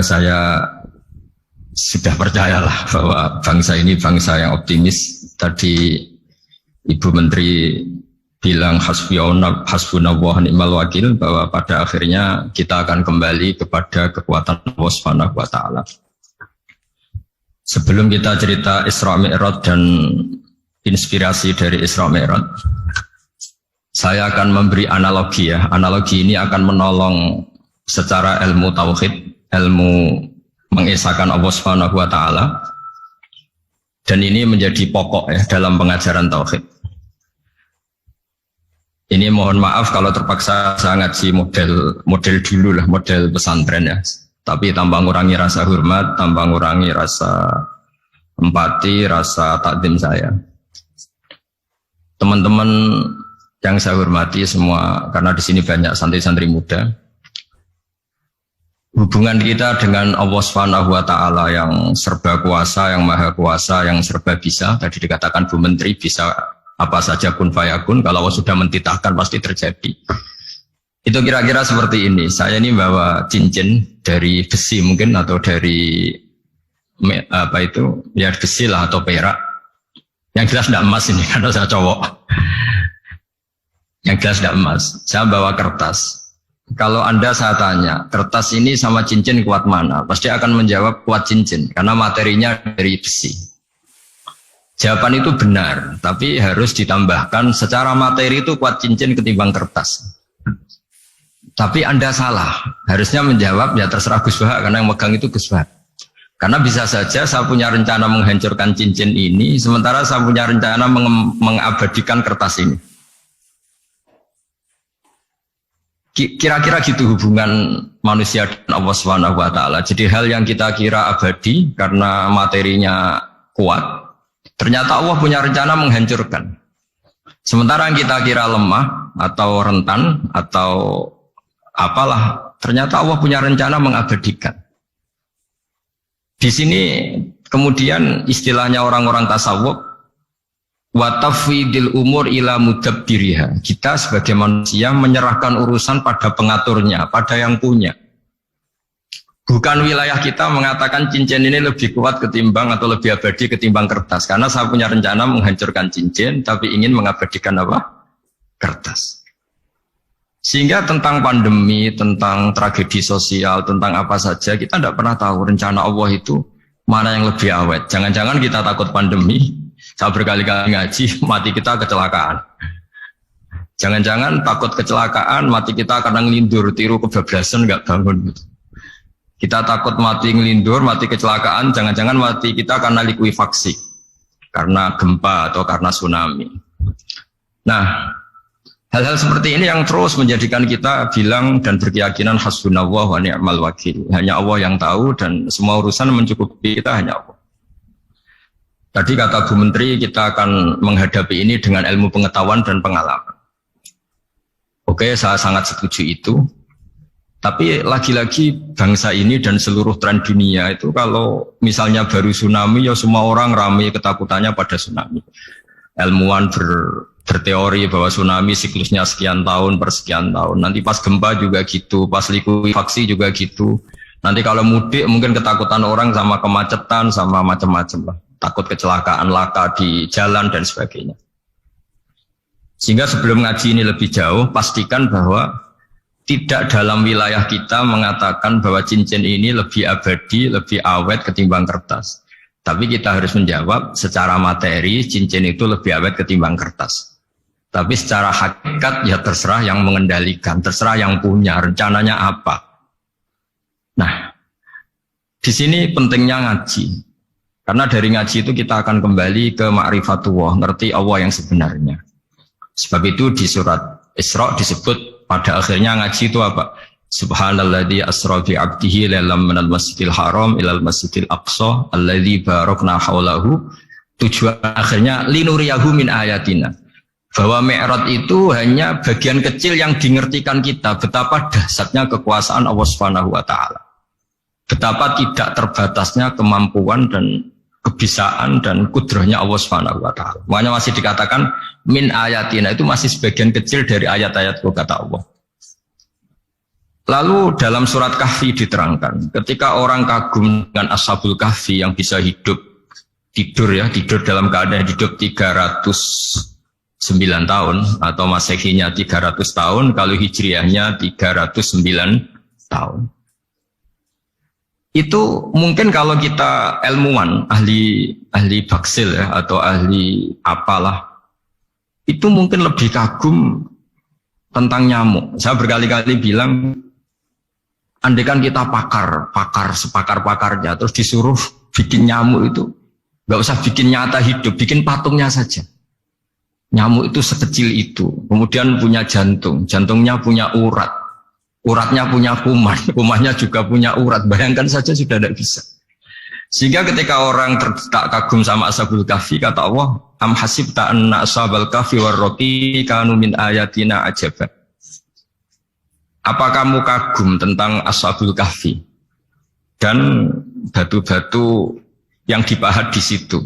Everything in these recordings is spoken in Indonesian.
Saya sudah percayalah bahwa bangsa ini bangsa yang optimis. Tadi Ibu Menteri bilang hasbunallah ni'mal wakil, bahwa pada akhirnya kita akan kembali kepada kekuatan Allah Subhanahu wa taala. Sebelum kita cerita Isra Mi'raj dan inspirasi dari Isra Mi'raj, saya akan memberi analogi ya. Analogi ini akan menolong secara ilmu tauhid, ilmu mengesahkan Allah Subhanahu wa taala. Dan ini menjadi pokok ya dalam pengajaran tauhid. Ini mohon maaf kalau terpaksa saya ngaji model dulu lah, model pesantren ya. Tapi tanpa ngurangi rasa hormat, tanpa ngurangi rasa empati, rasa takdim saya. Teman-teman yang saya hormati semua, karena di sini banyak santri-santri muda. Hubungan kita dengan Allah Subhanahu wa taala yang serba kuasa, yang maha kuasa, yang serba bisa. Tadi dikatakan Bu Menteri bisa apa saja kun fayakun, kalau Allah sudah mentitahkan pasti terjadi. Itu kira-kira seperti ini. Saya ini bawa cincin dari besi mungkin, atau dari apa itu, ya besi lah atau perak. Yang jelas tidak emas ini karena saya cowok. Yang jelas tidak emas. Saya bawa kertas. Kalau Anda saya tanya, kertas ini sama cincin kuat mana? Pasti akan menjawab kuat cincin, karena materinya dari besi. Jawaban itu benar, tapi harus ditambahkan secara materi itu kuat cincin ketimbang kertas. Tapi Anda salah, harusnya menjawab ya terserah Gus Bahak, karena yang megang itu Gus Bahak. Karena bisa saja saya punya rencana menghancurkan cincin ini, sementara saya punya rencana mengabadikan kertas ini. Kira-kira gitu hubungan manusia dan Allah Subhanahu wa taala. Jadi hal yang kita kira abadi karena materinya kuat, ternyata Allah punya rencana menghancurkan. Sementara yang kita kira lemah atau rentan atau apalah, ternyata Allah punya rencana mengabadikan. Di sini kemudian istilahnya orang-orang tasawuf, wa tafwidil umur ila mudabbiriha. Kita sebagai manusia menyerahkan urusan pada pengaturnya, pada yang punya. Bukan wilayah kita mengatakan cincin ini lebih kuat ketimbang atau lebih abadi ketimbang kertas. Karena saya punya rencana menghancurkan cincin, tapi ingin mengabadikan apa? Kertas. Sehingga tentang pandemi, tentang tragedi sosial, tentang apa saja, kita tidak pernah tahu rencana Allah itu mana yang lebih awet. Jangan-jangan kita takut pandemi, saya berkali-kali ngaji, mati kita kecelakaan. Jangan-jangan takut kecelakaan, mati kita karena ngelindur, tiru kebablasan, nggak bangun. Kita takut mati ngelindur, mati kecelakaan, jangan-jangan mati kita karena likuifaksi, karena gempa atau karena tsunami. Nah, hal-hal seperti ini yang terus menjadikan kita bilang dan berkeyakinan hasbunallah wa ni'mal wakil. Hanya Allah yang tahu dan semua urusan mencukupi kita hanya Allah. Tadi kata Bu Menteri kita akan menghadapi ini dengan ilmu pengetahuan dan pengalaman. Oke, saya sangat setuju itu. Tapi lagi-lagi bangsa ini dan seluruh tren dunia itu kalau misalnya baru tsunami ya semua orang ramai ketakutannya pada tsunami. Ilmuwan berteori bahwa tsunami siklusnya sekian tahun per sekian tahun. Nanti pas gempa juga gitu, pas likuifaksi juga gitu. Nanti kalau mudik mungkin ketakutan orang sama kemacetan sama macam-macam lah. Takut kecelakaan laka di jalan dan sebagainya. Sehingga sebelum ngaji ini lebih jauh, pastikan bahwa tidak dalam wilayah kita mengatakan bahwa cincin ini lebih abadi, lebih awet ketimbang kertas. Tapi kita harus menjawab secara materi cincin itu lebih awet ketimbang kertas. Tapi secara hakikat ya terserah yang mengendalikan, terserah yang punya, rencananya apa. Nah, di sini pentingnya ngaji. Karena dari ngaji itu kita akan kembali ke ma'rifatullah, ngerti Allah yang sebenarnya. Sebab itu di surat Isra disebut pada akhirnya ngaji itu apa? Subhanalladzi asra bi 'abdihi lailam minal masjidil haram ilal masjidil aqsa alladzi barakna haulahu. Tujuan akhirnya linuriyahu min ayatina. Bahwa Mi'raj itu hanya bagian kecil yang dingertikan kita betapa dahsyatnya kekuasaan Allah Subhanahu wa taala. Betapa tidak terbatasnya kemampuan dan kebisaan dan kudrahnya Allah Subhanahu wa taala. Makanya masih dikatakan min ayatina, itu masih sebagian kecil dari ayat-ayatku kata Allah. Lalu dalam surat Kahfi diterangkan, ketika orang kagum dengan Ashabul Kahfi yang bisa tidur dalam keadaan hidup 309 tahun atau Masehinya 300 tahun, kalau Hijriahnya 309 tahun. Itu mungkin kalau kita ilmuwan, ahli baksil atau ahli apalah, itu mungkin lebih kagum tentang nyamuk. Saya berkali-kali bilang, andaikan kita sepakar-pakarnya, terus disuruh bikin nyamuk itu, nggak usah bikin nyata hidup, bikin patungnya saja. Nyamuk itu sekecil itu, kemudian punya jantung, jantungnya punya urat, uratnya punya kuman, kumannya juga punya urat. Bayangkan saja sudah tidak bisa. Sehingga ketika orang tak kagum sama Ashabul Kahfi, kata Allah, am hasibta anna ashabal kahfi warraqi kanu min ayatina ajaban. Apa kamu kagum tentang Ashabul Kahfi dan batu-batu yang dipahat di situ?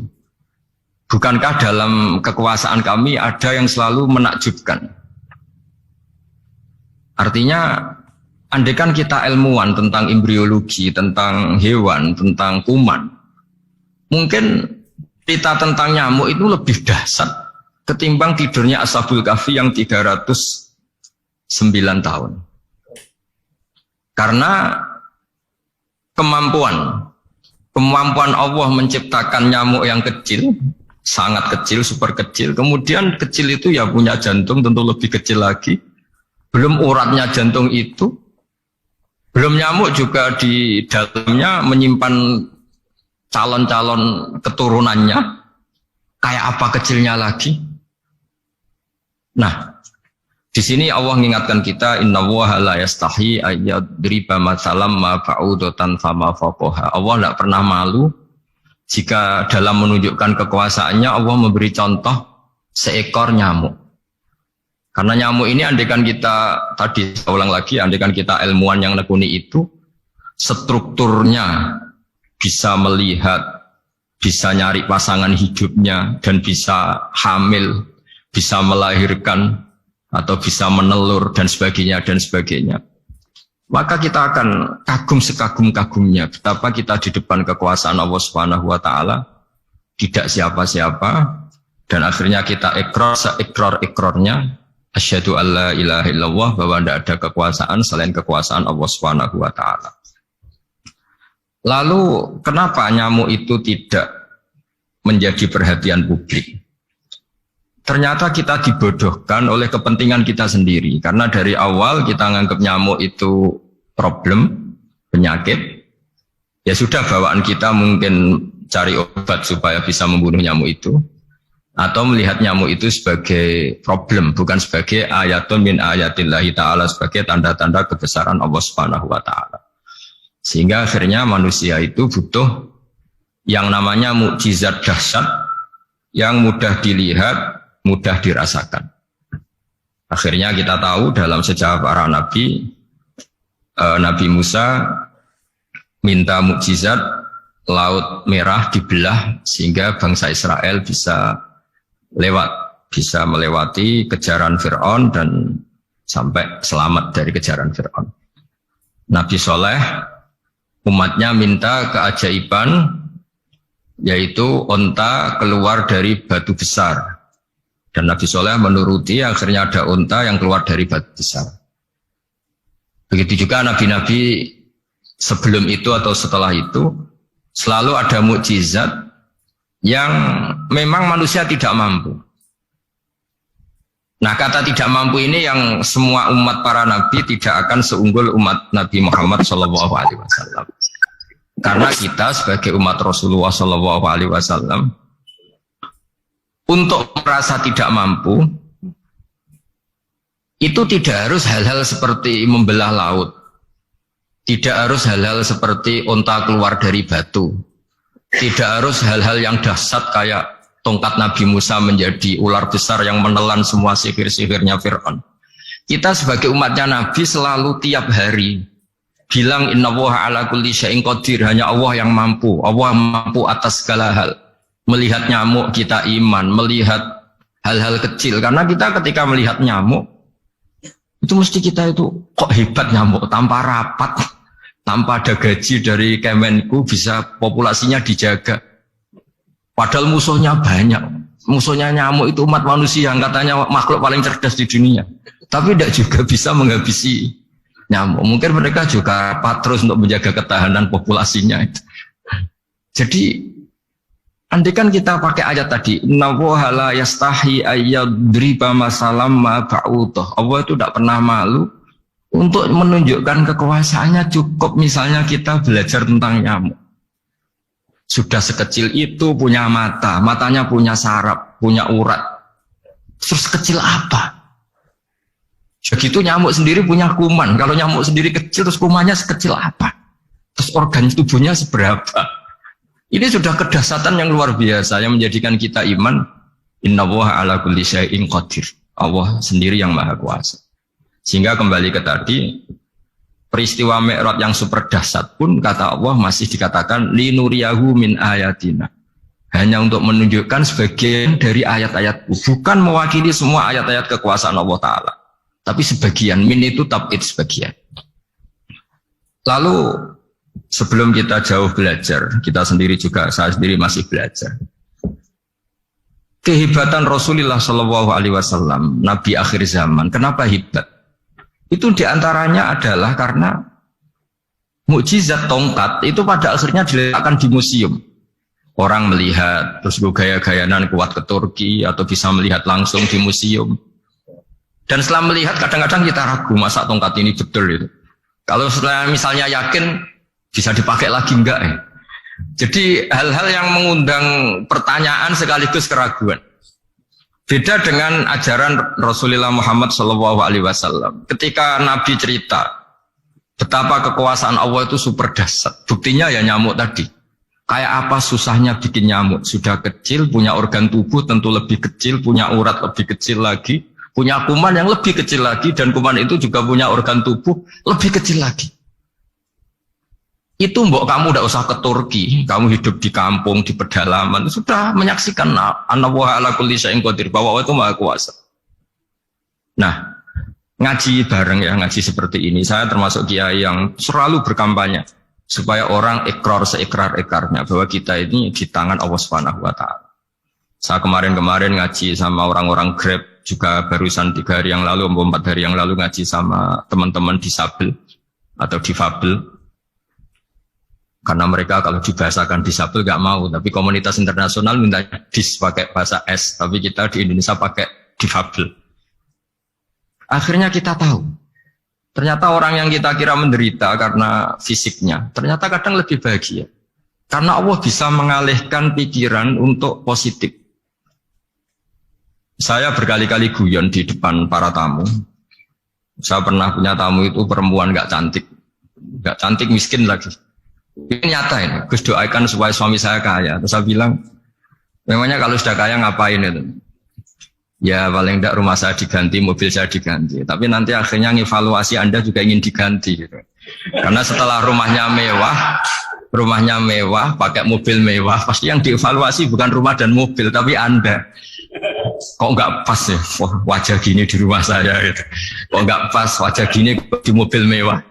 Bukankah dalam kekuasaan kami ada yang selalu menakjubkan? Artinya, andaikan kita ilmuwan tentang embriologi, tentang hewan, tentang kuman, mungkin cerita tentang nyamuk itu lebih dahsyat ketimbang tidurnya Ashabul Kahfi yang 309 tahun. Karena kemampuan Allah menciptakan nyamuk yang kecil, sangat kecil, super kecil. Kemudian kecil itu ya punya jantung, tentu lebih kecil lagi. Belum uratnya jantung itu, belum nyamuk juga di dalamnya menyimpan calon-calon keturunannya. Kayak apa kecilnya lagi? Nah, di sini Allah mengingatkan kita, innallaha la yastahi ayyadriba matsalam ma ba'udatan fama fawqaha. Allah tidak pernah malu jika dalam menunjukkan kekuasaannya Allah memberi contoh seekor nyamuk. Karena nyamuk ini andaikan kita, tadi saya ulang lagi, andaikan kita ilmuwan yang nekuni itu, strukturnya bisa melihat, bisa nyari pasangan hidupnya, dan bisa hamil, bisa melahirkan, atau bisa menelur dan sebagainya, maka kita akan kagum sekagum-kagumnya betapa kita di depan kekuasaan Allah Subhanahu wa taala tidak siapa-siapa, dan akhirnya kita ikrar-ikrarnya asyhadu alla ilaha illallah, bahwa tidak ada kekuasaan selain kekuasaan Allah Subhanahu wa taala. Lalu kenapa nyamuk itu tidak menjadi perhatian publik? Ternyata kita dibodohkan oleh kepentingan kita sendiri. Karena dari awal kita nganggap nyamuk itu problem, penyakit. Ya sudah, bawaan kita mungkin cari obat supaya bisa membunuh nyamuk itu. Atau melihat nyamuk itu sebagai problem, bukan sebagai ayatun min ayatillahi ta'ala, sebagai tanda-tanda kebesaran Allah Subhanahu wa ta'ala. Sehingga akhirnya manusia itu butuh yang namanya mukjizat dahsyat yang mudah dilihat, mudah dirasakan. Akhirnya kita tahu dalam sejarah para nabi, Nabi Musa minta mukjizat Laut Merah dibelah sehingga bangsa Israel bisa melewati kejaran Fir'aun dan sampai selamat dari kejaran Fir'aun. Nabi Soleh umatnya minta keajaiban, yaitu onta keluar dari batu besar. Dan Nabi Soleh menuruti, akhirnya ada unta yang keluar dari batu besar. Begitu juga nabi-nabi sebelum itu atau setelah itu, selalu ada mukjizat yang memang manusia tidak mampu. Nah, kata tidak mampu ini yang semua umat para nabi tidak akan seunggul umat Nabi Muhammad SAW. Karena kita sebagai umat Rasulullah SAW, untuk merasa tidak mampu, itu tidak harus hal-hal seperti membelah laut. Tidak harus hal-hal seperti unta keluar dari batu. Tidak harus hal-hal yang dahsyat kayak tongkat Nabi Musa menjadi ular besar yang menelan semua sihir-sihirnya Fir'aun. Kita sebagai umatnya Nabi selalu tiap hari bilang innallaha ala kulli syai'in qadir, hanya Allah yang mampu. Allah mampu atas segala hal. Melihat nyamuk kita iman, melihat hal-hal kecil. Karena kita ketika melihat nyamuk, Itu mesti kita itu kok hebat nyamuk tanpa rapat, tanpa ada gaji dari Kemenku bisa populasinya dijaga. Padahal musuhnya banyak. Musuhnya nyamuk itu umat manusia yang katanya makhluk paling cerdas di dunia. Tapi tidak juga bisa menghabisi nyamuk. Mungkin mereka juga terus untuk menjaga ketahanan populasinya. Jadi andai kan kita pakai ayat tadi, innallaha la yastahi ayyadriba masalam ma ba'udah. Allah itu tidak pernah malu untuk menunjukkan kekuasaannya. Cukup misalnya kita belajar tentang nyamuk. Sudah sekecil itu punya mata, matanya punya saraf, punya urat. Terus kecil apa? Begitu nyamuk sendiri punya kuman. Kalau nyamuk sendiri kecil, terus kumannya sekecil apa? Terus organ tubuhnya seberapa? Ini sudah kedahsyatan yang luar biasa yang menjadikan kita iman. Innallaha ala kulli syai'in qadir. Allah sendiri yang maha kuasa. Sehingga kembali ke tadi, peristiwa Mi'raj yang super dahsyat pun kata Allah masih dikatakan linuriyahu min ayatina. Hanya untuk menunjukkan sebagian dari ayat-ayat, bukan mewakili semua ayat-ayat kekuasaan Allah Ta'ala. Tapi sebagian, min itu tab'id sebagian. Lalu sebelum kita jauh belajar, kita sendiri juga, saya sendiri masih belajar. Kehebatan Rasulullah SAW, Nabi akhir zaman, kenapa hebat? Itu diantaranya adalah karena mukjizat tongkat itu pada akhirnya diletakkan di museum. Orang melihat, terus gaya-gayanan kuat ke Turki, atau bisa melihat langsung di museum. Dan setelah melihat, kadang-kadang kita ragu, masa tongkat ini betul itu. Kalau setelah misalnya yakin, bisa dipakai lagi enggak ya? Jadi hal-hal yang mengundang pertanyaan sekaligus keraguan. Beda dengan ajaran Rasulullah Muhammad SAW. Ketika Nabi cerita betapa kekuasaan Allah itu super dahsyat. Buktinya ya nyamuk tadi. Kayak apa susahnya bikin nyamuk? Sudah kecil, punya organ tubuh tentu lebih kecil, punya urat lebih kecil lagi, punya kuman yang lebih kecil lagi, dan kuman itu juga punya organ tubuh lebih kecil lagi. Itu mbok kamu tidak usah ke Turki, kamu hidup di kampung, di pedalaman, sudah menyaksikan Anallaha ala kulli syai'in qadir, bahwa Allah itu maha kuasa. Nah, ngaji bareng ya, ngaji seperti ini, saya termasuk kiai yang selalu berkampanye supaya orang ikrar seikrar-ikrarnya bahwa kita ini di tangan Allah Subhanahu wa taala. Saya kemarin-kemarin ngaji sama orang-orang Grab, juga barusan 3 hari yang lalu, 4 hari yang lalu ngaji sama teman-teman disabel atau difabel. Karena mereka kalau dibahasakan disabel gak mau, tapi komunitas internasional minta dis pakai bahasa S, tapi kita di Indonesia pakai difabel. Akhirnya kita tahu, ternyata orang yang kita kira menderita karena fisiknya, ternyata kadang lebih bahagia. Karena Allah bisa mengalihkan pikiran untuk positif. Saya berkali-kali guyon di depan para tamu. Saya pernah punya tamu itu perempuan gak cantik miskin lagi. Ini nyata ini, Gus doakan supaya suami saya kaya. Terus saya bilang, memangnya kalau sudah kaya ngapain itu? Ya paling tidak rumah saya diganti, mobil saya diganti. Tapi nanti akhirnya evaluasi Anda juga ingin diganti. Gitu. Karena setelah rumahnya mewah, pakai mobil mewah, pasti yang dievaluasi bukan rumah dan mobil, tapi Anda. Kok nggak pas ya wajah gini di rumah saya? Gitu. Kok nggak pas wajah gini di mobil mewah?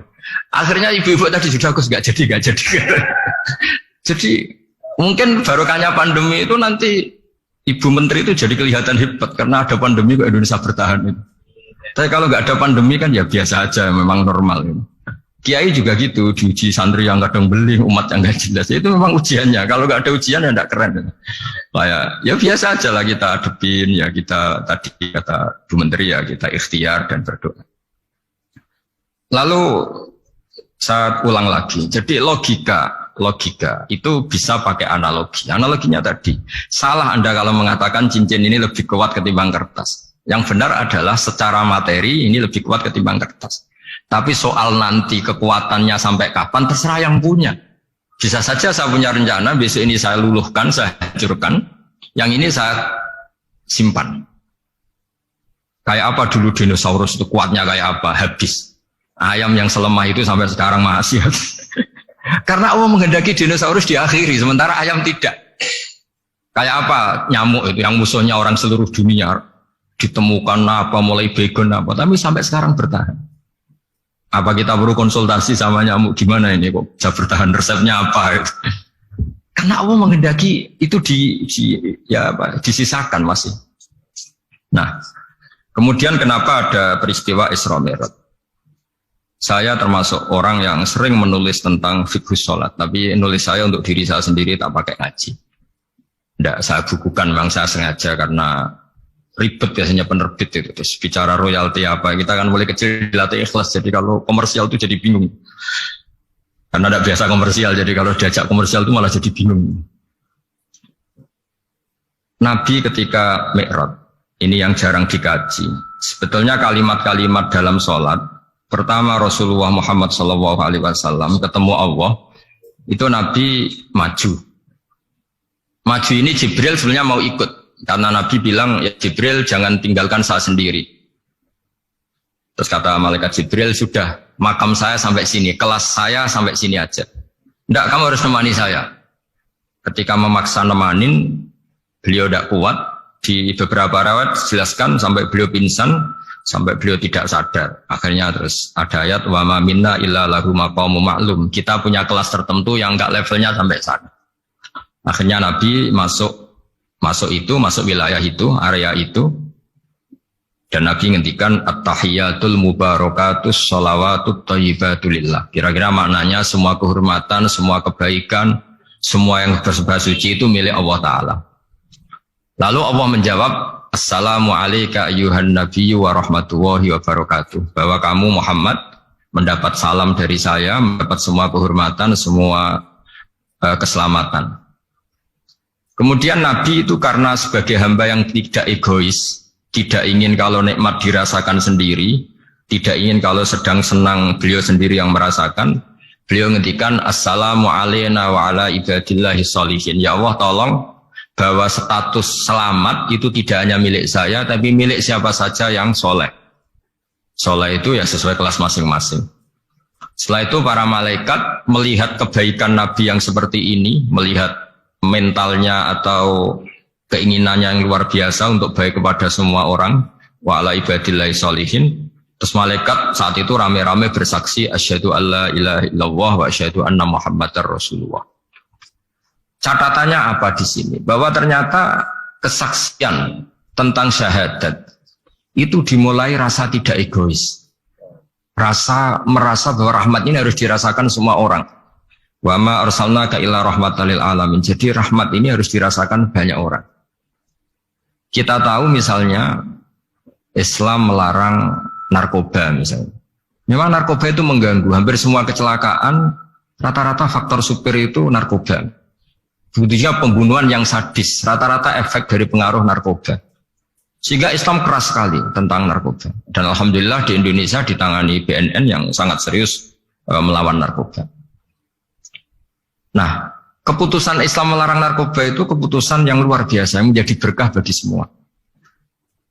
Akhirnya ibu-ibu tadi sudah Gus nggak jadi. Jadi mungkin barokahnya pandemi itu nanti Ibu Menteri itu jadi kelihatan hebat karena ada pandemi kok Indonesia bertahan itu. Tapi kalau nggak ada pandemi kan ya biasa aja, memang normal. Gitu. Kiai juga gitu, diuji santri yang kadang beling, umat yang nggak jelas. Itu memang ujiannya. Kalau nggak ada ujian ya nggak keren. Gitu. Ya biasa aja lah kita hadepin, ya kita tadi kata Bu Menteri ya kita ikhtiar dan berdoa. Lalu saya ulang lagi, jadi logika itu bisa pakai analogi. Analoginya tadi, salah Anda kalau mengatakan cincin ini lebih kuat ketimbang kertas. Yang benar adalah secara materi ini lebih kuat ketimbang kertas. Tapi soal nanti kekuatannya sampai kapan terserah yang punya. Bisa saja saya punya rencana, besok ini saya luluhkan, saya hancurkan, yang ini saya simpan. Kayak apa dulu dinosaurus itu kuatnya kayak apa, habis. Ayam yang selemah itu sampai sekarang masih. Karena Allah menghendaki dinosaurus diakhiri, sementara ayam tidak. Kayak apa nyamuk itu yang musuhnya orang seluruh dunia. ditemukan apa, mulai begon apa, tapi sampai sekarang bertahan. Apa kita perlu konsultasi sama nyamuk gimana ini kok bisa bertahan, resepnya apa? Karena Allah menghendaki itu disisakan masih. Nah, kemudian kenapa ada peristiwa Isra Mi'raj? Saya termasuk orang yang sering menulis tentang fikih sholat, tapi nulis saya untuk diri saya sendiri tak pakai ngaji. Tidak, saya bukukan, memang saya sengaja karena ribet biasanya penerbit itu. Terus bicara royalti apa, kita kan mulai kecil dilatih ikhlas, jadi kalau komersial itu jadi bingung. Karena tidak biasa komersial, jadi kalau diajak komersial itu malah jadi bingung. Nabi ketika Mi'raj, ini yang jarang dikaji. Sebetulnya kalimat-kalimat dalam sholat, pertama Rasulullah Muhammad SAW ketemu Allah, itu Nabi maju. Maju ini Jibril sebenarnya mau ikut, karena Nabi bilang, ya Jibril jangan tinggalkan saya sendiri. Terus kata malaikat Jibril, sudah makam saya sampai sini, kelas saya sampai sini aja. Tidak, kamu harus nemani saya. Ketika memaksa nemanin, beliau tidak kuat. Di beberapa rawat jelaskan sampai beliau pingsan, sampai beliau tidak sadar. Akhirnya terus ada ayat, wa ma minna illa lahu maqamun ma'lum. Kita punya kelas tertentu yang enggak levelnya sampai sana. Akhirnya Nabi masuk wilayah itu, area itu. Dan Nabi ngendikan at-tahiyatul mubarakatus sholawatut thayyibatulillah. Kira-kira maknanya semua kehormatan, semua kebaikan, semua yang bersembah suci itu milik Allah Ta'ala. Lalu Allah menjawab, Assalamu alayka ayyuhan nabiyyu wa rahmatullahi wa barakatuh. Bahwa kamu Muhammad mendapat salam dari saya, mendapat semua kehormatan, semua keselamatan. Kemudian Nabi itu karena sebagai hamba yang tidak egois, tidak ingin kalau nikmat dirasakan sendiri, tidak ingin kalau sedang senang beliau sendiri yang merasakan, beliau ngendikan Assalamu alayna wa ala ibadillahi sholihin. Ya Allah, tolong bahwa status selamat itu tidak hanya milik saya, tapi milik siapa saja yang soleh. Soleh itu ya sesuai kelas masing-masing. Setelah itu para malaikat melihat kebaikan Nabi yang seperti ini, melihat mentalnya atau keinginannya yang luar biasa untuk baik kepada semua orang, wa ala ibadillahi sholihin. Terus malaikat saat itu rame-rame bersaksi asyhadu alla ilaha illallah wa asyhadu anna muhammadar rasulullah. Catatannya apa di sini? Bahwa ternyata kesaksian tentang syahadat itu dimulai rasa tidak egois. Merasa bahwa rahmat ini harus dirasakan semua orang. Wa ma arsalnaka illa rahmatan lil alamin. Jadi rahmat ini harus dirasakan banyak orang. Kita tahu misalnya Islam melarang narkoba misalnya. Memang narkoba itu mengganggu. Hampir semua kecelakaan rata-rata faktor supir itu narkoba. Begitu juga pembunuhan yang sadis, rata-rata efek dari pengaruh narkoba. Sehingga Islam keras sekali tentang narkoba. Dan alhamdulillah di Indonesia ditangani BNN yang sangat serius melawan narkoba. Nah, keputusan Islam melarang narkoba itu keputusan yang luar biasa, yang menjadi berkah bagi semua.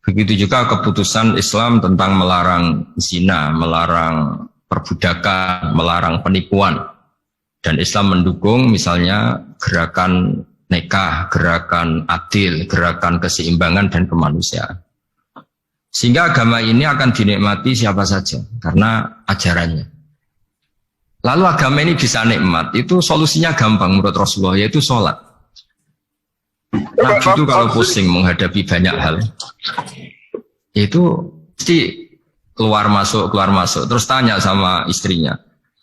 Begitu juga keputusan Islam tentang melarang zina, melarang perbudakan, melarang penipuan. Dan Islam mendukung misalnya gerakan nikah, gerakan adil, gerakan keseimbangan dan kemanusiaan. Sehingga agama ini akan dinikmati siapa saja karena ajarannya. Lalu agama ini bisa nikmat, itu solusinya gampang menurut Rasulullah, yaitu sholat. Nabi itu kalau pusing menghadapi banyak hal, itu pasti keluar masuk, terus tanya sama istrinya,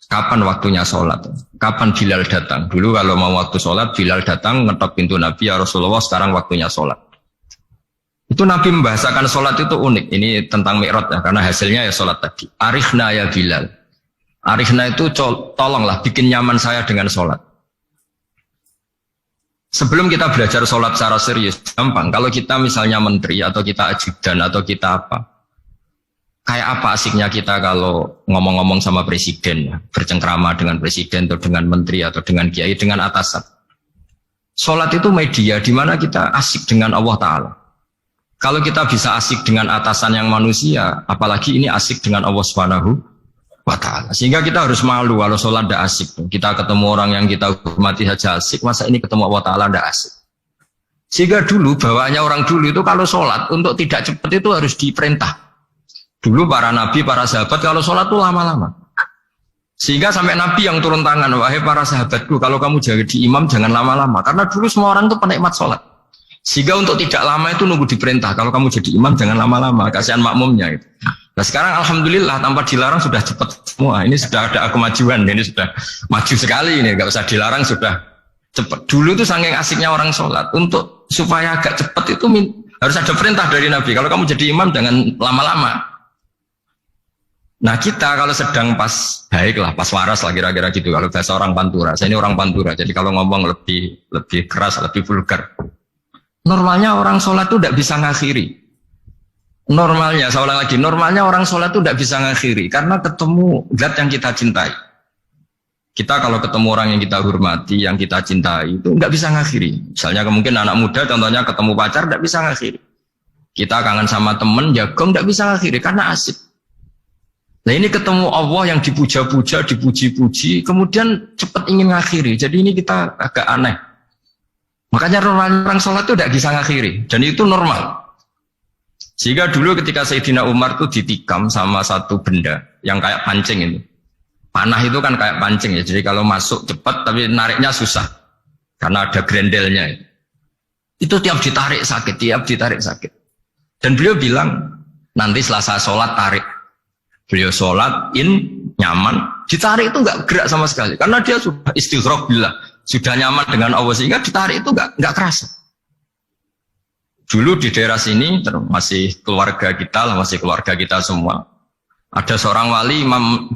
kapan waktunya sholat? Kapan Bilal datang? Dulu kalau mau waktu sholat, Bilal datang, ngetok pintu Nabi, ya Rasulullah sekarang waktunya sholat. Itu Nabi membahasakan sholat itu unik, ini tentang Mi'raj ya, karena hasilnya ya sholat tadi. Arifna ya Bilal. Arifna itu tolonglah bikin nyaman saya dengan sholat. Sebelum kita belajar sholat secara serius, gampang. Kalau kita misalnya menteri atau kita ajudan atau kita apa, kayak apa asiknya kita kalau ngomong-ngomong sama presiden, bercengkrama dengan presiden atau dengan menteri atau dengan kiai, dengan atasan. Sholat itu media di mana kita asik dengan Allah Ta'ala. Kalau kita bisa asik dengan atasan yang manusia, apalagi ini asik dengan Allah Subhanahu wa ta'ala. Sehingga kita harus malu kalau sholat tidak asik. Kita ketemu orang yang kita hormati saja asik, masa ini ketemu Allah Ta'ala tidak asik. Sehingga dulu bawaannya orang dulu itu kalau sholat untuk tidak cepat itu harus diperintah. Dulu para nabi, para sahabat kalau sholat itu lama-lama. Sehingga sampai nabi yang turun tangan, wahai para sahabatku, kalau kamu jadi imam jangan lama-lama. Karena dulu semua orang itu penikmat sholat. Sehingga untuk tidak lama itu nunggu diperintah. Kalau kamu jadi imam jangan lama-lama, kasihan makmumnya. Gitu. Nah sekarang alhamdulillah tanpa dilarang sudah cepat semua. Ini sudah ada kemajuan, ini sudah maju sekali ini, nggak usah dilarang sudah cepat. Dulu itu saking asiknya orang sholat, untuk supaya agak cepat itu harus ada perintah dari Nabi. Kalau kamu jadi imam jangan lama-lama. Nah kita kalau sedang pas baik lah, pas waras lah kira-kira gitu. Kalau bahasa orang Pantura, saya ini orang Pantura, jadi kalau ngomong lebih keras, lebih vulgar. Normalnya orang sholat itu tidak bisa ngakhiri. Normalnya, saya ulang lagi, normalnya orang sholat itu tidak bisa ngakhiri karena ketemu zat yang kita cintai. Kita kalau ketemu orang yang kita hormati, yang kita cintai itu nggak bisa ngakhiri. Misalnya mungkin anak muda, contohnya ketemu pacar nggak bisa ngakhiri. Kita kangen sama temen, jagong nggak bisa ngakhiri karena asik. Nah ini ketemu Allah yang dipuja-puja, dipuji-puji, kemudian cepat ingin ngakhiri. Jadi ini kita agak aneh. Makanya orang sholat itu tidak bisa ngakhiri, dan itu normal. Sehingga dulu ketika Sayyidina Umar itu ditikam sama satu benda yang kayak pancing itu. Panah itu kan kayak pancing ya, jadi kalau masuk cepat tapi nariknya susah. Karena ada grendelnya. Itu tiap ditarik sakit. Dan beliau bilang, nanti setelah saya sholat tarik. Beliau sholat, nyaman, ditarik itu nggak gerak sama sekali. Karena dia sudah istighraq billah, sudah nyaman dengan Allah, sehingga ditarik itu nggak kerasa. Dulu di daerah sini, masih keluarga kita semua. Ada seorang wali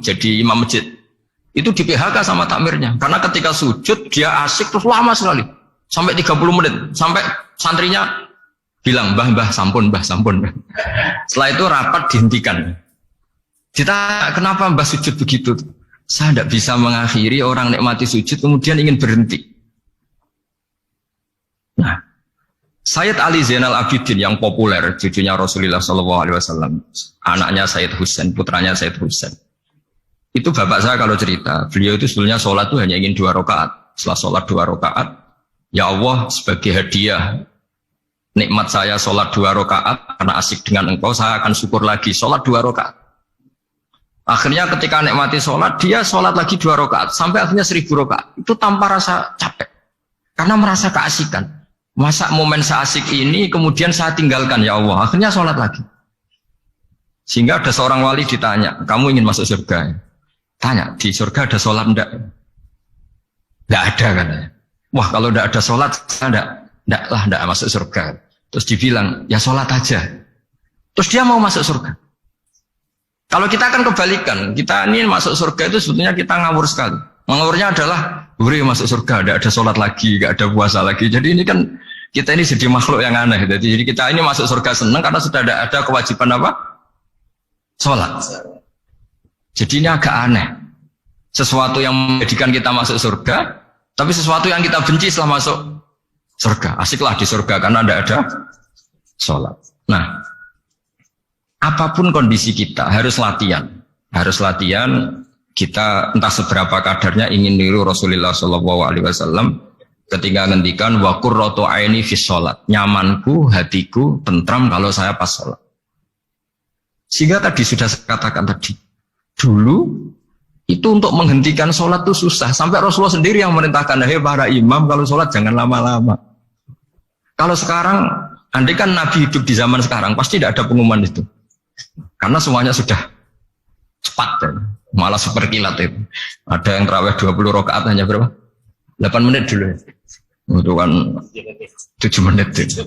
jadi imam masjid. Itu di PHK sama takmirnya. Karena ketika sujud, dia asik terus lama sekali. Sampai 30 menit. Sampai santrinya bilang, Mbah, sampun. Setelah itu rapat dihentikan. Kita kenapa Mbah sujud begitu? Saya tidak bisa mengakhiri orang nikmati sujud kemudian ingin berhenti. Nah, Sayyid Ali Zainal Abidin yang populer, cucunya Rasulullah SAW, anaknya Sayyid Husain, putranya Sayyid Husain. Itu bapak saya kalau cerita, beliau itu sebetulnya sholat itu hanya ingin 2 rakaat. Setelah sholat 2 rakaat, ya Allah sebagai hadiah nikmat saya sholat 2 rakaat karena asik dengan engkau, saya akan syukur lagi sholat 2 rakaat. Akhirnya ketika nikmati sholat, dia sholat lagi 2 rakaat sampai akhirnya 1000 rakaat. Itu tanpa rasa capek, karena merasa keasikan. Masa momen seasik ini kemudian saya tinggalkan ya Allah. Akhirnya sholat lagi. Sehingga ada seorang wali ditanya, kamu ingin masuk surga? Tanya, di surga ada sholat enggak? Enggak ada katanya. Wah kalau enggak ada sholat, saya enggak masuk surga. Terus dibilang, ya sholat aja. Terus dia mau masuk surga. Kalau kita akan kebalikan, kita ini masuk surga itu sebetulnya kita ngawur sekali. Ngawurnya adalah, masuk surga, tidak ada sholat lagi, tidak ada puasa lagi. Jadi ini kan, kita ini jadi makhluk yang aneh. Jadi kita ini masuk surga senang karena sudah ada kewajiban apa? Sholat. Jadi ini agak aneh. Sesuatu yang menjadikan kita masuk surga, tapi sesuatu yang kita benci setelah masuk surga. Asiklah di surga karena tidak ada sholat. Nah, apapun kondisi kita harus latihan. Kita entah seberapa kadarnya ingin niru Rasulullah SAW ketika ngendikan wa qurratu aini fi sholat. Nyamanku, hatiku tentram kalau saya pas sholat. Sehingga tadi sudah saya katakan tadi, dulu itu untuk menghentikan sholat itu susah. Sampai Rasulullah sendiri yang merintahkan, hei para imam kalau sholat jangan lama-lama. Kalau sekarang, andai kan Nabi hidup di zaman sekarang, pasti tidak ada pengumuman itu. Karena semuanya sudah cepat ya. Malah super kilat itu. Ada yang terawih 20 rakaat hanya berapa? 8 menit dulu. Itu kan 7 menit itu.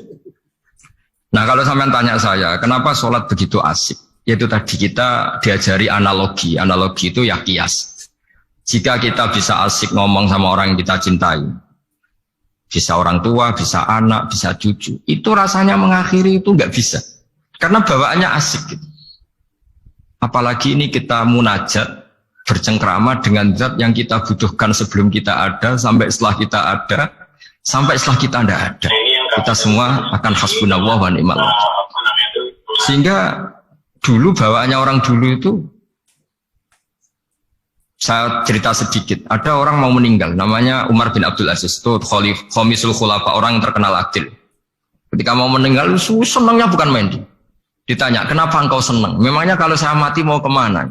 Nah kalau sampean tanya saya, kenapa sholat begitu asik? Yaitu tadi kita diajari analogi. Analogi itu ya kias. Jika kita bisa asik ngomong sama orang yang kita cintai, bisa orang tua, bisa anak, bisa cucu, itu rasanya mengakhiri itu nggak bisa. Karena bawaannya asik gitu. Apalagi ini kita munajat bercengkrama dengan zat yang kita butuhkan sebelum kita ada, sampai setelah kita ada, sampai setelah kita tidak ada. Kita semua akan hasbunallah wa ni'mal wakil. Sehingga dulu bawaannya orang dulu itu, saya cerita sedikit. Ada orang mau meninggal, namanya Umar bin Abdul Aziz, itu khamisul khulafa, orang yang terkenal adil. Ketika mau meninggal, senangnya bukan main. Ditanya, kenapa engkau senang? Memangnya kalau saya mati mau kemana?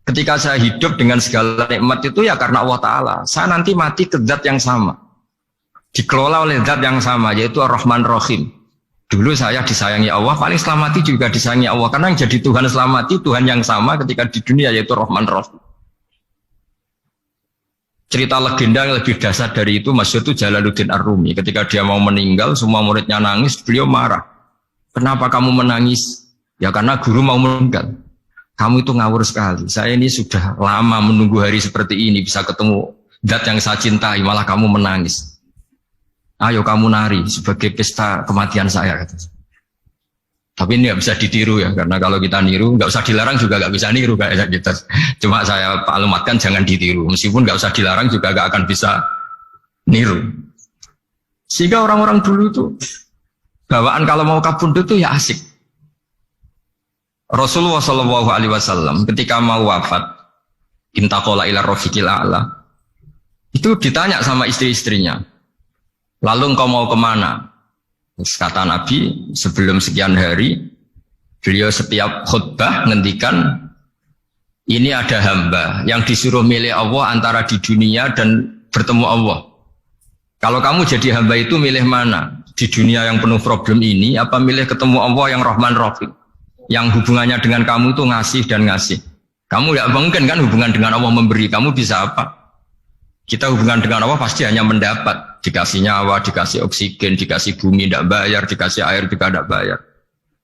Ketika saya hidup dengan segala nikmat itu ya karena Allah Ta'ala. Saya nanti mati ke zat yang sama. Dikelola oleh zat yang sama, yaitu Ar-Rahman Rahim. Dulu saya disayangi Allah, paling setelah mati juga disayangi Allah. Karena yang jadi Tuhan setelah mati, Tuhan yang sama ketika di dunia, yaitu Rahman Rahim. Cerita legenda yang lebih dasar dari itu, masyhur itu Jalaluddin Ar-Rumi. Ketika dia mau meninggal, semua muridnya nangis, beliau marah. Kenapa kamu menangis? Ya karena guru mau meninggal. Kamu itu ngawur sekali. Saya ini sudah lama menunggu hari seperti ini, bisa ketemu zat yang saya cintai, malah kamu menangis. Ayo kamu nari sebagai pesta kematian saya. Tapi ini nggak bisa ditiru ya, karena kalau kita niru, nggak usah dilarang juga nggak bisa niru kayak gitu. Cuma saya maklumatkan jangan ditiru, meskipun nggak usah dilarang juga nggak akan bisa niru. Sehingga orang-orang dulu itu bawaan kalau mau kabundut itu ya asik. Rasulullah Shallallahu Alaihi Wasallam ketika mau wafat, intaqala ila rafiqil a'la, itu ditanya sama istri-istrinya, lalu engkau mau kemana? Terus kata Nabi, sebelum sekian hari, beliau setiap khutbah ngendikan, ini ada hamba yang disuruh milih Allah antara di dunia dan bertemu Allah. Kalau kamu jadi hamba itu milih mana? Di dunia yang penuh problem ini, apa milih ketemu Allah yang Rahman Rahim? Yang hubungannya dengan kamu itu ngasih dan ngasih. Kamu tidak mungkin kan hubungan dengan Allah memberi, kamu bisa apa? Kita hubungan dengan Allah pasti hanya mendapat. Dikasih nyawa, dikasih oksigen, dikasih bumi tidak bayar, dikasih air juga tidak bayar.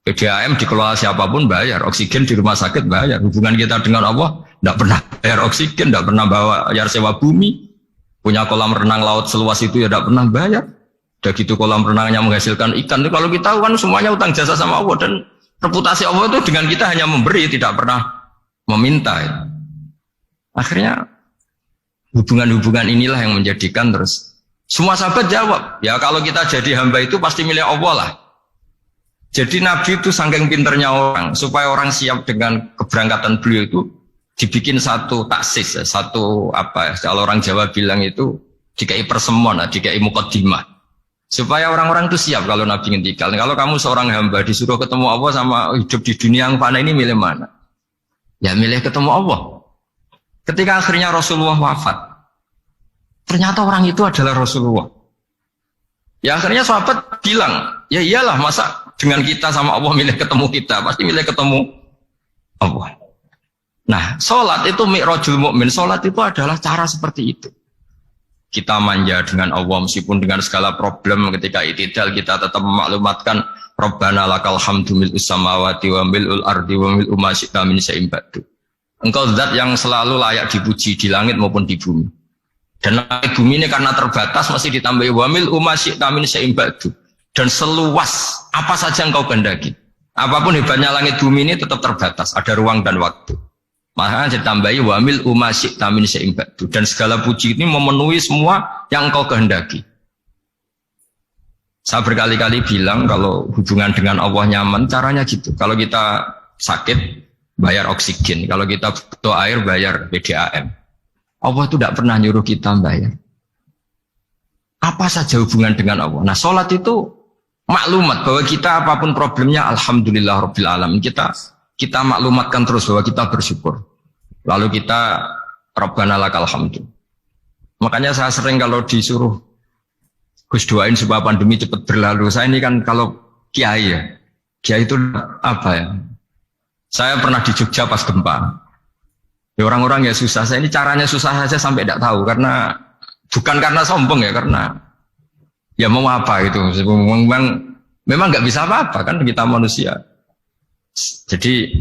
PDAM dikelola siapapun bayar, oksigen di rumah sakit bayar. Hubungan kita dengan Allah tidak pernah bayar oksigen, tidak pernah bayar sewa bumi. Punya kolam renang laut seluas itu ya tidak pernah bayar. Udah gitu kolam renangnya menghasilkan ikan. Kalau kita kan semuanya utang jasa sama Allah, dan reputasi Allah itu dengan kita hanya memberi, tidak pernah meminta. Akhirnya hubungan-hubungan inilah yang menjadikan terus semua sahabat jawab, ya kalau kita jadi hamba itu pasti milik Allah lah. Jadi Nabi itu saking pinternya orang, supaya orang siap dengan keberangkatan beliau itu dibikin satu taksis, satu apa ya, kalau orang Jawa bilang itu dikai persemon, dikai mukaddimah. Supaya orang-orang itu siap kalau Nabi ngendikan. Kalau kamu seorang hamba disuruh ketemu Allah sama hidup di dunia yang fana ini, milih mana? Ya milih ketemu Allah. Ketika akhirnya Rasulullah wafat, ternyata orang itu adalah Rasulullah. Ya akhirnya sahabat bilang, ya iyalah masa dengan kita sama Allah milih ketemu kita, pasti milih ketemu Allah. Nah, sholat itu mi'rajul mu'min. Sholat itu adalah cara seperti itu. Kita manja dengan Allah meskipun dengan segala problem, ketika itidal kita tetap memaklumatkan Rabbana lakal hamdu mil'us samawati wa mil'ul ardi wa mil'u ma syi'ta min syai'in ba'du. Engkau zat yang selalu layak dipuji di langit maupun di bumi. Dan langit bumi ini karena terbatas masih ditambahi wa mil'u ma syi'ta min syai'in ba'du. Dan seluas apa saja engkau kehendaki. Apapun hebatnya langit bumi ini tetap terbatas, ada ruang dan waktu. Maka ditambahi wamil umasyik tamin seimbatu, dan segala puji ini memenuhi semua yang engkau kehendaki. Saya berkali-kali bilang kalau hubungan dengan Allah nyaman, caranya gitu. Kalau kita sakit, bayar oksigen. Kalau kita butuh air, bayar PDAM. Allah itu tidak pernah nyuruh kita bayar. Apa saja hubungan dengan Allah. Nah, sholat itu maklumat bahwa kita apapun problemnya, alhamdulillah rabbil alamin. Kita maklumatkan terus bahwa kita bersyukur. Lalu kita Rabbana lakal hamdu. Makanya saya sering kalau disuruh Gus doain supaya pandemi cepat berlalu. Saya ini kan kalau kiai ya. Kiai itu apa ya? Saya pernah di Jogja pas gempa. Ya orang-orang ya susah. Saya ini caranya susah saja sampai tidak tahu, karena bukan karena sombong ya, karena ya mau apa gitu. Memang nggak bisa apa-apa kan, kita manusia. Jadi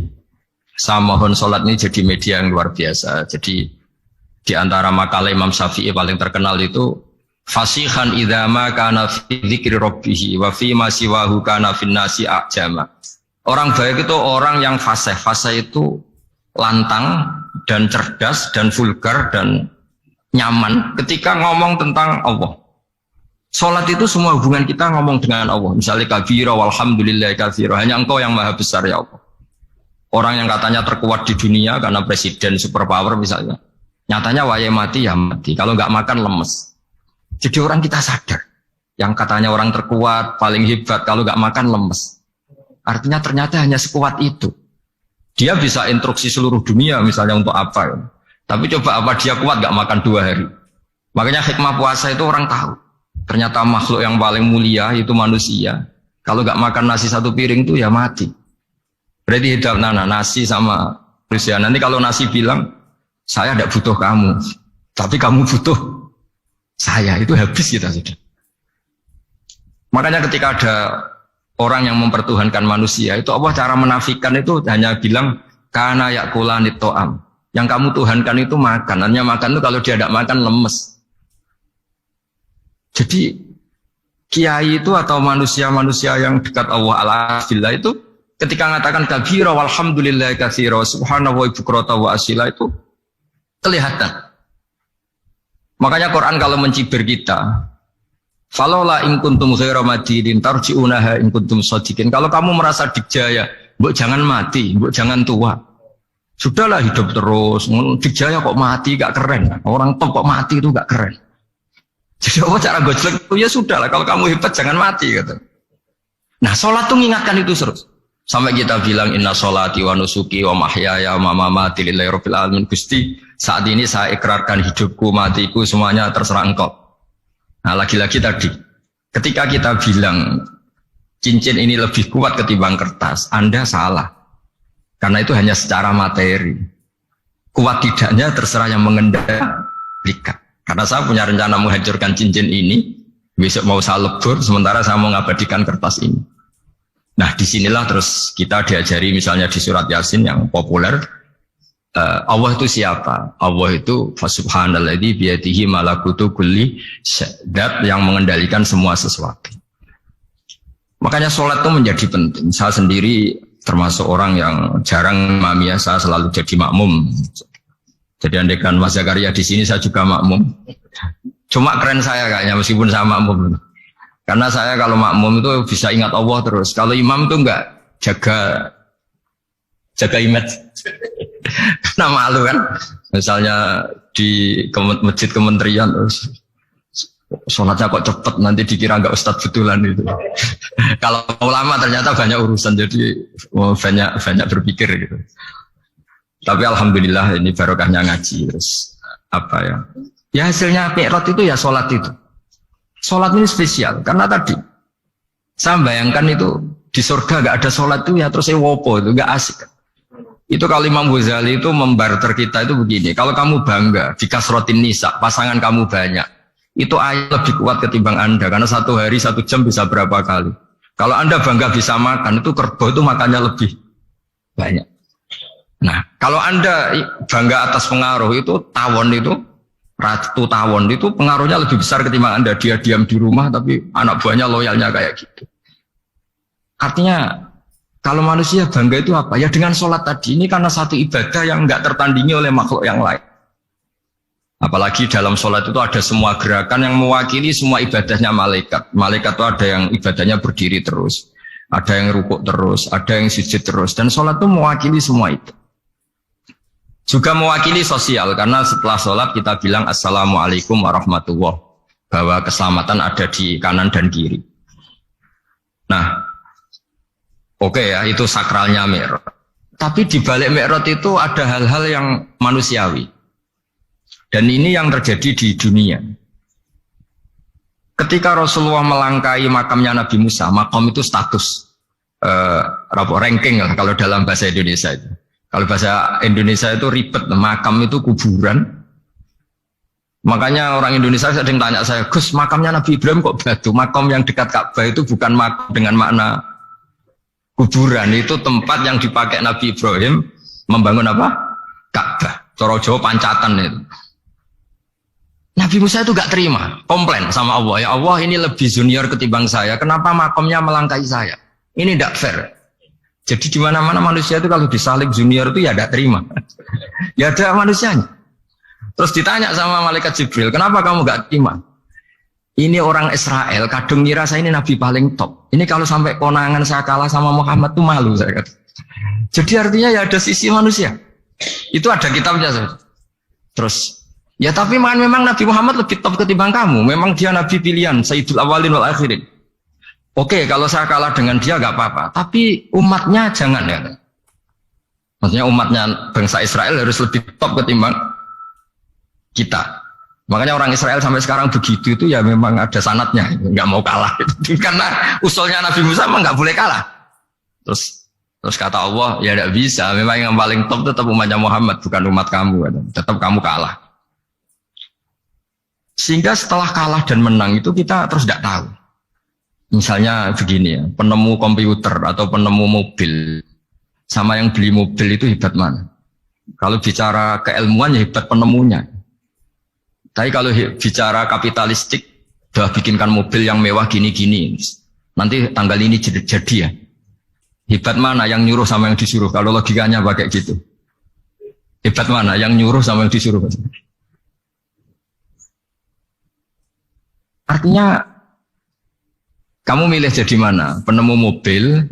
saya mohon sholat ini jadi media yang luar biasa. Jadi di antara makalah Imam Syafi'i paling terkenal itu fasihan idza ma kana fi dzikri rabbih wa fi ma siwahu kana fin nasi ajama. Orang baik itu orang yang fasih. Fasih itu lantang dan cerdas dan vulgar dan nyaman ketika ngomong tentang Allah. Sholat itu semua hubungan kita ngomong dengan Allah. Misalnya kabira walhamdulillah kabira, hanya engkau yang maha besar ya Allah. Orang yang katanya terkuat di dunia karena presiden superpower misalnya, nyatanya waya mati ya mati. Kalau nggak makan lemes. Jadi orang kita sadar yang katanya orang terkuat, paling hebat, kalau nggak makan lemes. Artinya ternyata hanya sekuat itu. Dia bisa instruksi seluruh dunia misalnya untuk apa ya. Tapi coba apa dia kuat nggak makan 2 hari. Makanya hikmah puasa itu orang tahu. Ternyata makhluk yang paling mulia itu manusia. Kalau nggak makan nasi 1 piring itu ya mati. Berarti hidup nasi sama manusia. Nanti kalau nasi bilang, saya tidak butuh kamu, tapi kamu butuh saya, itu habis kita sudah. Makanya ketika ada orang yang mempertuhankan manusia, itu Allah cara menafikan itu hanya bilang, kana yakulanit to'am. Yang kamu tuhankan itu makan. Hanya makan itu kalau dia tidak makan lemes. Jadi kiai itu atau manusia-manusia yang dekat Allah ala-billah itu ketika mengatakan kabira walhamdulillah katsira subhanahu wa bukrata wa asila itu kelihatan. Makanya Quran kalau mencibir kita, falaula in kuntum ghaira madidin tarji'unaha in kuntum shadiqin. Kalau kamu merasa dikjaya, mbok jangan mati, mbok jangan tua. Sudahlah hidup terus. Dikjaya kok mati gak keren. Orang top kok mati itu gak keren. Jadi apa cara gojlek? Ya sudahlah kalau kamu hebat jangan mati gitu. Nah, sholat tuh mengingatkan itu terus. Sampai kita bilang inna sholati wa nusuki wa mahyaya wa mamati lillahi rabbil alamin. Gusti, saat ini saya ikrarkan hidupku, matiku semuanya terserah Engkau. Nah, lagi-lagi tadi ketika kita bilang cincin ini lebih kuat ketimbang kertas, Anda salah. Karena itu hanya secara materi. Kuat tidaknya terserah yang mengendalikan. Karena saya punya rencana menghancurkan cincin ini, besok mau saya lebur, sementara saya mau mengabadikan kertas ini. Nah, disinilah terus kita diajari misalnya di surat Yasin yang populer, Allah itu siapa? Allah itu fasubhanalladzi biyadihi malakutu kulli syai', yang mengendalikan semua sesuatu. Makanya sholat itu menjadi penting. Saya sendiri termasuk orang yang jarang imamiyah, saya selalu jadi makmum. Jadi andekan Mas Zakaria di sini saya juga makmum. Cuma keren saya kayaknya meskipun saya makmum. Karena saya kalau makmum itu bisa ingat Allah terus. Kalau imam itu enggak jaga image. Nah malu kan. Misalnya di masjid kementerian terus sholatnya kok cepet nanti dikira enggak ustadz betulan itu. Kalau ulama ternyata banyak urusan jadi banyak berpikir gitu. Tapi alhamdulillah ini barokahnya ngaji terus apa ya? Ya hasilnya mi'raj itu ya sholat itu. Sholat ini spesial karena tadi saya bayangkan itu di surga enggak ada sholat itu ya terus wopo itu enggak asik. Itu kalau Imam Ghazali itu membarter kita itu begini. Kalau kamu bangga di kasrotin nisa pasangan kamu banyak. Itu ayat lebih kuat ketimbang Anda karena 1 hari 1 jam bisa berapa kali. Kalau Anda bangga bisa makan itu kerbau itu makannya lebih banyak. Nah, kalau Anda bangga atas pengaruh itu tawon itu ratu tawon itu pengaruhnya lebih besar ketimbang Anda dia diam di rumah tapi anak buahnya loyalnya kayak gitu. Artinya kalau manusia bangga itu apa? Ya dengan sholat tadi ini karena satu ibadah yang enggak tertandingi oleh makhluk yang lain. Apalagi dalam sholat itu ada semua gerakan yang mewakili semua ibadahnya malaikat. Malaikat itu ada yang ibadahnya berdiri terus, ada yang rukuk terus, ada yang sujud terus. Dan sholat itu mewakili semua itu. Juga mewakili sosial, karena setelah sholat kita bilang Assalamualaikum warahmatullahi wabarakatuh. Bahwa keselamatan ada di kanan dan kiri. Nah, oke ya, itu sakralnya Mi'raj. Tapi di balik Mi'raj itu ada hal-hal yang manusiawi. Dan ini yang terjadi di dunia. Ketika Rasulullah melangkahi makamnya Nabi Musa, makam itu status ranking lah kalau dalam bahasa Indonesia itu. Kalau bahasa Indonesia itu ribet, makam itu kuburan. Makanya orang Indonesia sering tanya saya, Gus, makamnya Nabi Ibrahim kok batu? Makam yang dekat Ka'bah itu bukan makam dengan makna kuburan, itu tempat yang dipakai Nabi Ibrahim membangun apa? Ka'bah. Cara Jawa pancatan itu. Nabi Musa itu gak terima, komplain sama Allah. Ya Allah, ini lebih junior ketimbang saya. Kenapa makamnya melangkahi saya? Ini tidak fair. Jadi di mana-mana manusia itu kalau disalib junior itu ya tidak terima. Ya ada manusianya. Terus ditanya sama malaikat Jibril, kenapa kamu gak terima? Ini orang Israel, kadung ngira saya ini nabi paling top. Ini kalau sampai konangan saya kalah sama Muhammad tuh malu saya kata. Jadi artinya ya ada sisi manusia. Itu ada kitabnya. Terus Ya tapi memang Nabi Muhammad lebih top ketimbang kamu. Memang dia Nabi pilihan, Sayyidul Awalin wal Akhirin. Oke, kalau saya kalah dengan dia gak apa-apa. Tapi umatnya jangan ya. Maksudnya umatnya bangsa Israel harus lebih top ketimbang kita. Makanya orang Israel sampai sekarang begitu itu ya memang ada sanatnya. Gak mau kalah. Karena usulnya Nabi Musa memang gak boleh kalah. Terus kata Allah, ya tidak bisa. Memang yang paling top tetap umatnya Muhammad, bukan umat kamu. Tetap kamu kalah. Sehingga setelah kalah dan menang itu kita terus tidak tahu. Misalnya begini ya, penemu komputer atau penemu mobil sama yang beli mobil itu hebat mana? Kalau bicara keilmuan ya hebat penemunya. Tapi kalau bicara kapitalistik, udah bikinkan mobil yang mewah gini-gini. Nanti tanggal ini jadi ya. Hebat mana yang nyuruh sama yang disuruh? Kalau logikanya pakai gitu. Hebat mana yang nyuruh sama yang disuruh? Artinya kamu milih jadi mana? Penemu mobil,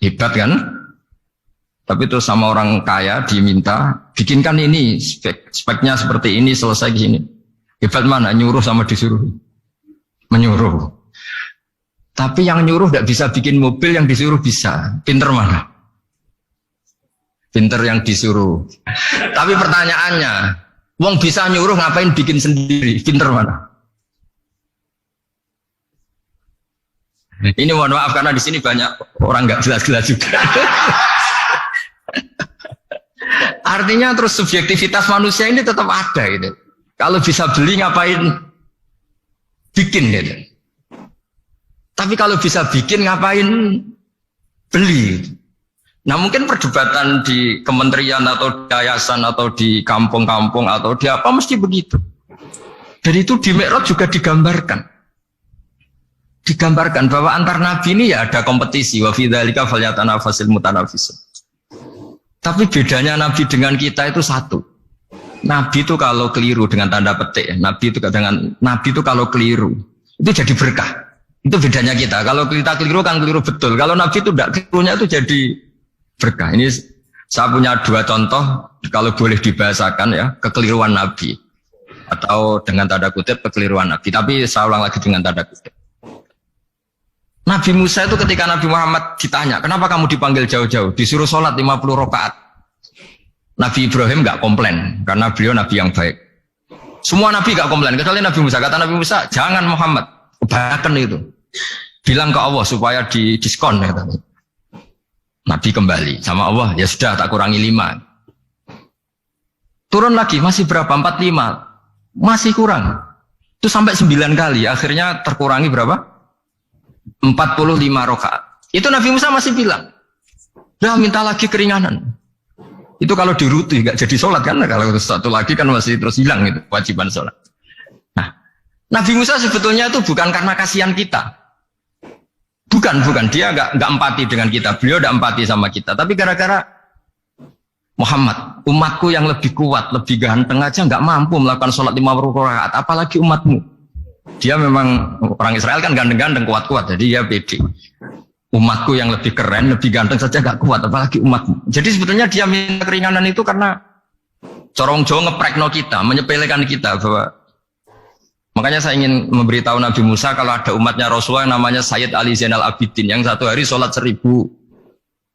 hebat kan? Tapi terus sama orang kaya diminta, bikinkan ini, speknya seperti ini, selesai gini. Hebat mana? Nyuruh sama disuruh? Menyuruh. Tapi yang nyuruh tidak bisa bikin mobil, yang disuruh bisa. Pinter mana? Pinter yang disuruh. Tapi pertanyaannya, wong bisa nyuruh ngapain bikin sendiri? Pinter mana? Ini mohon maaf karena di sini banyak orang nggak jelas-jelas juga. Artinya terus subjektivitas manusia ini tetap ada gitu. Kalau bisa beli ngapain bikin gitu. Tapi kalau bisa bikin ngapain beli. Nah mungkin perdebatan di kementerian atau di yayasan atau di kampung-kampung atau di apa mesti begitu. Dan itu di Mi'raj juga digambarkan bahwa antar nabi ini ya ada kompetisi, wa fi dzalika falyatanafasil mutanafisun. Tapi bedanya nabi dengan kita itu satu. Nabi itu kalau keliru dengan tanda petik, nabi itu kalau keliru itu jadi berkah. Itu bedanya kita. Kalau kita keliru kan keliru betul. Kalau nabi itu tidak, kelirunya itu jadi berkah. Ini saya punya dua contoh kalau boleh dibahasakan ya, kekeliruan nabi atau dengan tanda kutip kekeliruan nabi. Tapi saya ulang lagi dengan tanda kutip. Nabi Musa itu ketika Nabi Muhammad ditanya, kenapa kamu dipanggil jauh-jauh? Disuruh sholat 50 rakaat. Nabi Ibrahim nggak komplain, karena beliau Nabi yang baik. Semua Nabi nggak komplain, kecuali Nabi Musa. Kata Nabi Musa, jangan Muhammad, kebanyakan itu. Bilang ke Allah supaya didiskon. Kata. Nabi kembali sama Allah, ya sudah tak kurangi 5. Turun lagi, masih berapa? 45. Masih kurang. Itu sampai 9 kali, akhirnya terkurangi berapa? 45 rakaat. Itu Nabi Musa masih bilang, "Dah minta lagi keringanan." Itu kalau diruti nggak jadi sholat kan? Kalau satu lagi kan masih terus hilang itu kewajiban sholat. Nah, Nabi Musa sebetulnya itu bukan karena kasihan kita. Bukan. Dia nggak empati dengan kita. Beliau nggak empati sama kita. Tapi gara-gara Muhammad, umatku yang lebih kuat, lebih ganteng aja nggak mampu melakukan sholat 50 rakaat, apalagi umatmu. Dia memang orang Israel kan ganteng-ganteng, kuat-kuat, jadi dia pede. Umatku yang lebih keren, lebih ganteng saja gak kuat, apalagi umatmu. Jadi sebetulnya dia minta keringanan itu karena corong Jawa ngeprekno kita, menyepelekan kita bahwa. Makanya saya ingin memberitahu Nabi Musa kalau ada umatnya Rasulullah yang namanya Sayyid Ali Zainal Abidin yang satu hari sholat 1000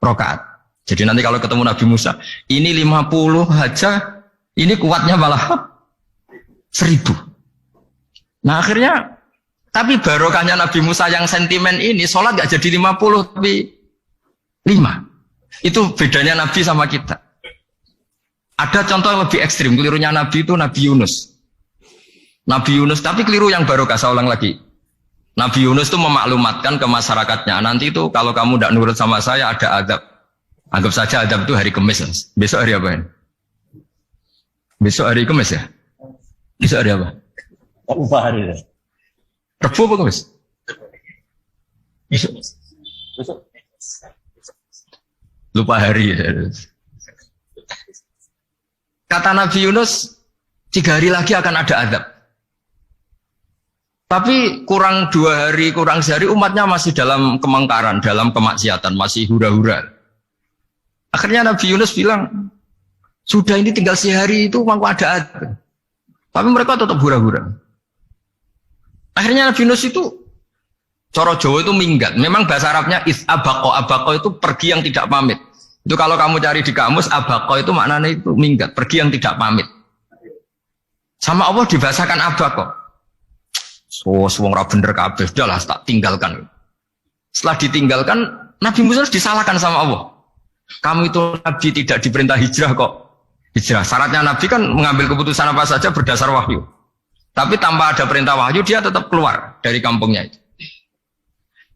rakaat. Jadi nanti kalau ketemu Nabi Musa, ini 50 aja, ini kuatnya malah 1000. Nah akhirnya, tapi barokahnya Nabi Musa yang sentimen ini, sholat gak jadi 50, tapi 5. Itu bedanya Nabi sama kita. Ada contoh yang lebih ekstrim, kelirunya Nabi itu Nabi Yunus. Nabi Yunus, tapi keliru yang barokah, saya ulang lagi. Nabi Yunus itu memaklumatkan ke masyarakatnya, nanti itu kalau kamu tidak nurut sama saya ada adab. Anggap saja adab itu hari Kamis. Besok hari apa ya? Besok hari Kamis ya? Besok hari apa? Apa hari itu? Rebu apa Kamis? Besok. Lupa hari. Kata Nabi Yunus, 3 hari lagi akan ada adab. Tapi kurang 2 hari, kurang sehari umatnya masih dalam kemungkaran, dalam kemaksiatan, masih hura-hura. Akhirnya Nabi Yunus bilang, sudah ini tinggal sehari itu mau ada adab. Tapi mereka tetap hura-hura. Akhirnya Nabi Yunus itu, coro Jawa itu minggat. Memang bahasa Arabnya abako. Abako itu pergi yang tidak pamit. Itu kalau kamu cari di kamus, abako itu maknanya itu minggat, pergi yang tidak pamit. Sama Allah dibahasakan abako. So, wong ra bener kabeh, udahlah tak tinggalkan. Setelah ditinggalkan, Nabi Musa disalahkan sama Allah. Kamu itu Nabi tidak diperintah hijrah kok. Hijrah. Syaratnya Nabi kan mengambil keputusan apa saja berdasar wahyu. Tapi tanpa ada perintah wahyu, dia tetap keluar dari kampungnya itu.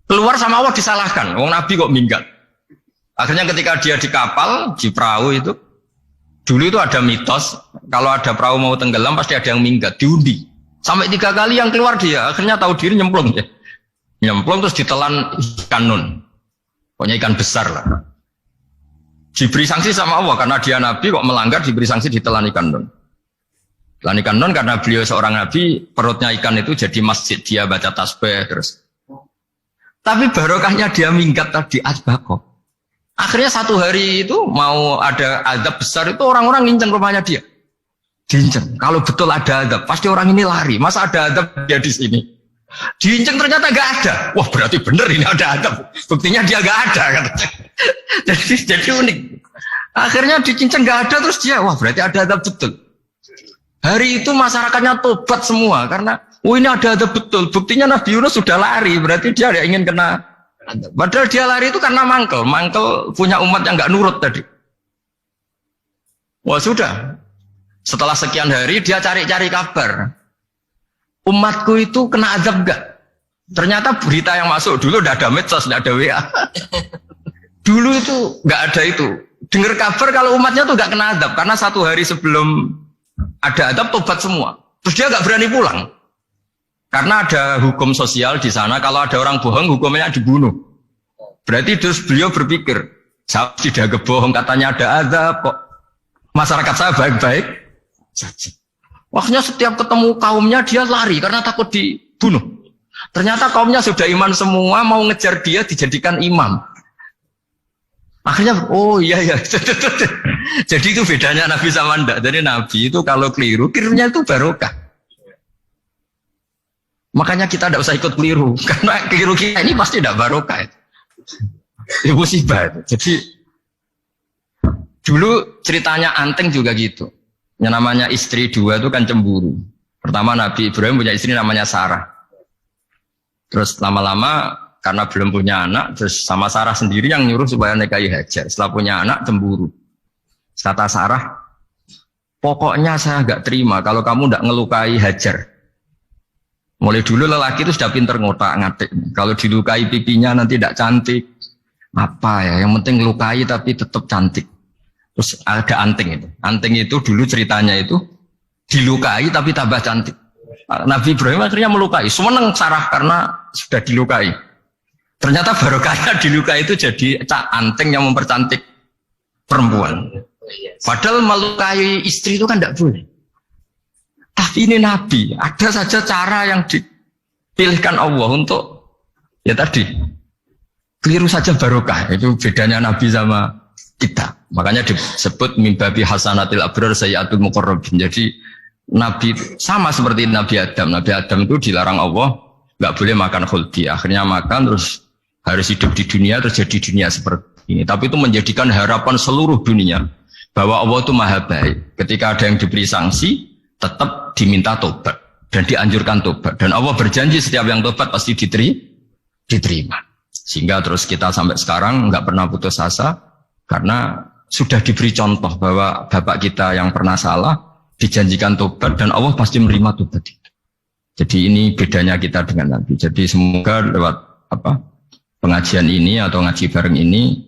Keluar sama Allah disalahkan. Wong Nabi kok minggat. Akhirnya ketika dia di kapal, di perahu itu, dulu itu ada mitos, kalau ada perahu mau tenggelam pasti ada yang minggat, diundi. Sampai 3 kali yang keluar dia, akhirnya tahu diri nyemplung ya. Nyemplung terus ditelan ikan nun. Pokoknya ikan besar lah. Diberi sanksi sama Allah, karena dia Nabi kok melanggar, diberi sanksi ditelan ikan nun. Telan ikan nun karena beliau seorang Nabi, perutnya ikan itu jadi masjid, dia baca tasbih terus. Tapi barokahnya dia minggat tadi asbako. Akhirnya satu hari itu mau ada azab besar itu orang-orang nginceng rumahnya dia. Diinceng. Kalau betul ada azab, pasti orang ini lari. Masa ada azab dia di sini? Diinceng ternyata gak ada. Wah berarti bener ini ada azab. Buktinya dia gak ada. Katanya. jadi unik. Akhirnya dicinceng gak ada terus dia. Wah berarti ada azab betul. Hari itu masyarakatnya tobat semua karena ini ada azab betul. Buktinya Nabi Yunus sudah lari. Berarti dia tidak ingin kena. Padahal dia lari itu karena mangkel punya umat yang nggak nurut tadi. Wah sudah, setelah sekian hari dia cari-cari kabar. Umatku itu kena azab nggak? Ternyata berita yang masuk dulu udah ada medsos, udah ada WA. Dulu itu nggak ada itu. Dengar kabar kalau umatnya tuh nggak kena azab karena 1 hari sebelum ada azab tobat semua. Terus dia nggak berani pulang. Karena ada hukum sosial di sana, kalau ada orang bohong hukumnya dibunuh. Berarti terus beliau berpikir, saya tidak kebohong, katanya ada azab kok. Masyarakat saya baik-baik saja. Waktunya setiap ketemu kaumnya dia lari karena takut dibunuh. Ternyata kaumnya sudah iman semua, mau ngejar dia dijadikan imam. Akhirnya, oh iya. Jadi itu bedanya Nabi sama ndak. Jadi Nabi itu kalau kelirunya itu barokah. Makanya kita tidak usah ikut keliru, karena keliru kita ini pasti tidak barokah. Itu musibah. Jadi dulu ceritanya Anteng juga gitu. Yang namanya istri 2 itu kan cemburu. Pertama Nabi Ibrahim punya istri namanya Sarah. Terus lama-lama karena belum punya anak, terus sama Sarah sendiri yang nyuruh supaya nikahi Hajar. Setelah punya anak cemburu. Kata Sarah, pokoknya saya nggak terima kalau kamu tidak ngelukai Hajar. Mulai dulu lelaki itu sudah pinter ngotak-ngatik. Kalau dilukai pipinya nanti tidak cantik. Apa ya? Yang penting lukai tapi tetap cantik. Terus ada Anting itu. Anting itu dulu ceritanya itu dilukai tapi tambah cantik. Nabi Ibrahim akhirnya melukai. Seneng Sarah karena sudah dilukai. Ternyata barokahnya dilukai itu jadi Anting yang mempercantik perempuan. Padahal melukai istri itu kan tidak boleh. Tapi ini Nabi, ada saja cara yang dipilihkan Allah untuk ya tadi keliru saja barokah. Itu bedanya Nabi sama kita. Makanya disebut mimbabi hasanatil abrar sayyatul muqarrabin. Jadi Nabi sama seperti Nabi Adam. Nabi Adam itu dilarang Allah nggak boleh makan khuldi. Akhirnya makan terus harus hidup di dunia terus jadi dunia seperti ini. Tapi itu menjadikan harapan seluruh dunia bahwa Allah itu maha baik. Ketika ada yang diberi sanksi tetap diminta tobat dan dianjurkan tobat, dan Allah berjanji setiap yang tobat pasti diterima. Sehingga terus kita sampai sekarang nggak pernah putus asa karena sudah diberi contoh bahwa bapak kita yang pernah salah dijanjikan tobat dan Allah pasti menerima tobat itu. Jadi ini bedanya kita dengan Nabi. Jadi semoga lewat pengajian ini atau ngaji bareng ini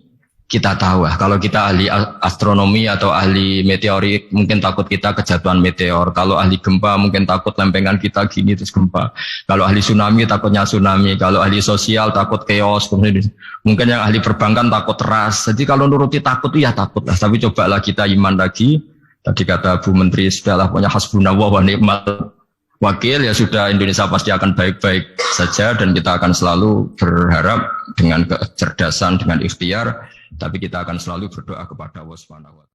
kita tahu kalau kita ahli astronomi atau ahli meteorik mungkin takut kita kejatuhan meteor. Kalau ahli gempa mungkin takut lempengan kita gini terus gempa. Kalau ahli tsunami takutnya tsunami. Kalau ahli sosial takut chaos. Mungkin yang ahli perbankan takut ras. Jadi kalau nuruti takut ya takut lah. Tapi cobalah kita iman lagi. Tadi kata Bu Menteri sudahlah punya hasbunallah wa ni'mal wakil, ya sudah, Indonesia pasti akan baik-baik saja dan kita akan selalu berharap dengan kecerdasan, dengan ikhtiar. Tapi kita akan selalu berdoa kepada Allah Subhanahu wa Ta'ala.